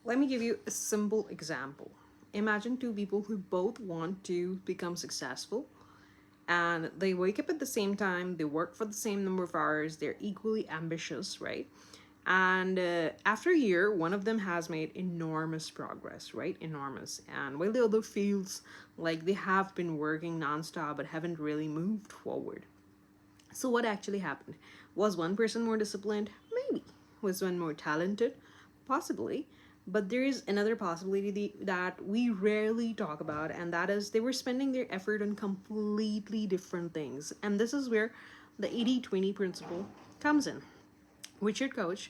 Let me give you a simple example. Imagine two people who both want to become successful and they wake up at the same time, they work for the same number of hours, they're equally ambitious, right? And after a year, one of them has made enormous progress, right? Enormous. And while the other feels like they have been working nonstop but haven't really moved forward. So, what actually happened? Was one person more disciplined? Maybe. Was one more talented? Possibly. But there is another possibility that we rarely talk about, and that is they were spending their effort on completely different things. And this is where the 80-20 principle comes in. Richard Koch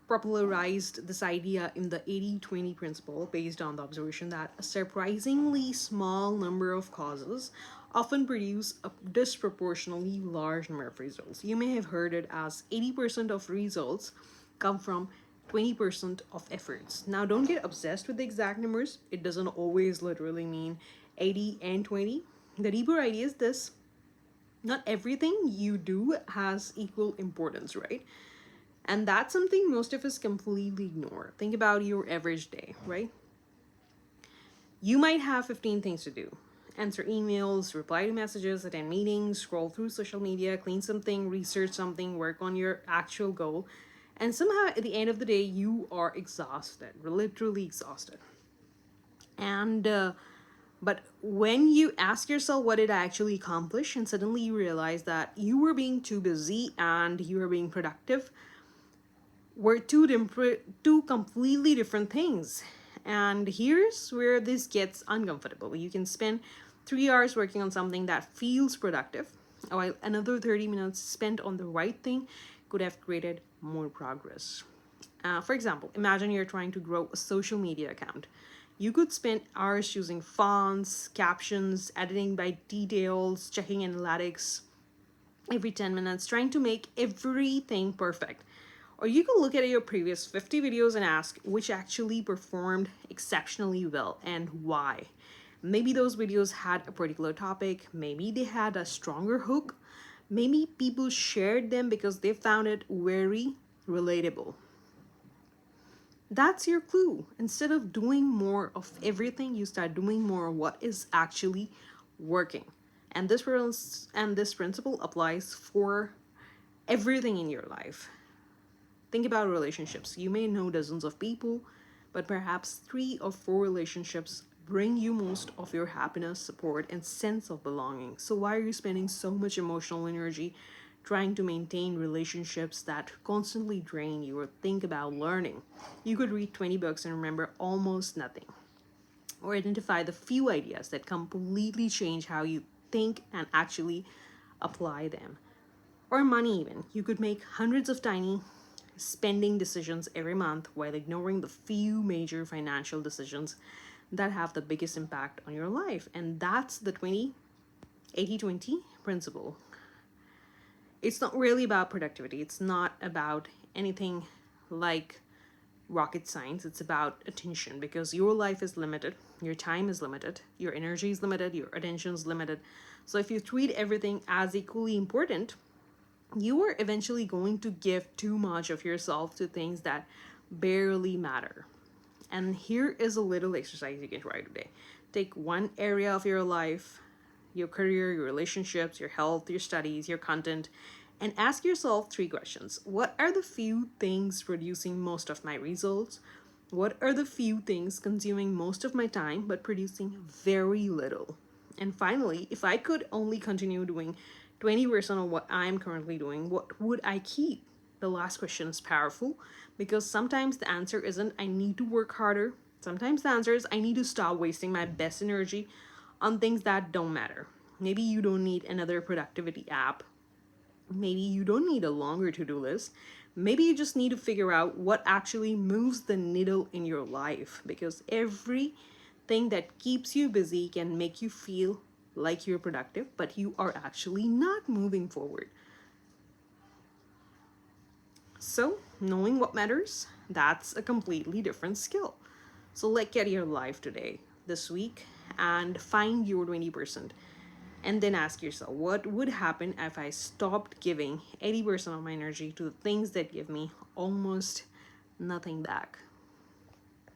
popularized this idea in the 80-20 principle based on the observation that a surprisingly small number of causes often produce a disproportionately large number of results. You may have heard it as 80% of results come from 20% of efforts. Now, don't get obsessed with the exact numbers, it doesn't always literally mean 80 and 20. The deeper idea is this: not everything you do has equal importance, right? And that's something most of us completely ignore. Think about your average day, right? You might have 15 things to do: answer emails, reply to messages, attend meetings, scroll through social media, clean something, research something, work on your actual goal. And somehow at the end of the day, you are exhausted, literally exhausted. And but when you ask yourself what did I actually accomplish, and suddenly you realize that you were being too busy and you were being productive, were two completely different things. And here's where this gets uncomfortable. You can spend 3 hours working on something that feels productive, while another 30 minutes spent on the right thing could have created more progress. For example, imagine you're trying to grow a social media account. You could spend hours choosing fonts, captions, editing by details, checking analytics, every 10 minutes, trying to make everything perfect. Or you can look at your previous 50 videos and ask which actually performed exceptionally well and why. Maybe those videos had a particular topic, maybe they had a stronger hook, maybe people shared them because they found it very relatable. That's your clue. Instead of doing more of everything, you start doing more of what is actually working. And this principle applies for everything in your life. Think about relationships. You may know dozens of people, but perhaps 3 or 4 relationships bring you most of your happiness, support, and sense of belonging. So, why are you spending so much emotional energy trying to maintain relationships that constantly drain you? Or think about learning. You could read 20 books and remember almost nothing. Or identify the few ideas that completely change how you think and actually apply them. Or money, even. You could make hundreds of tiny spending decisions every month while ignoring the few major financial decisions that have the biggest impact on your life. And that's the 80-20 principle. It's not really about productivity, it's not about anything like rocket science. It's about attention, because your life is limited, your time is limited, your energy is limited, your attention is limited. So if you treat everything as equally important, you are eventually going to give too much of yourself to things that barely matter. And here is a little exercise you can try today. Take one area of your life, your career, your relationships, your health, your studies, your content, and ask yourself 3 questions. What are the few things producing most of my results? What are the few things consuming most of my time but producing very little? And finally, if I could only continue doing 20% of what I'm currently doing, what would I keep? The last question is powerful, because sometimes the answer isn't I need to work harder. Sometimes the answer is I need to stop wasting my best energy on things that don't matter. Maybe you don't need another productivity app. Maybe you don't need a longer to do list. Maybe you just need to figure out what actually moves the needle in your life, because everything that keeps you busy can make you feel like you're productive, but you are actually not moving forward. So, knowing what matters, that's a completely different skill. So, look at your life today, this week, and find your 20%. And then ask yourself, what would happen if I stopped giving 80% of my energy to the things that give me almost nothing back?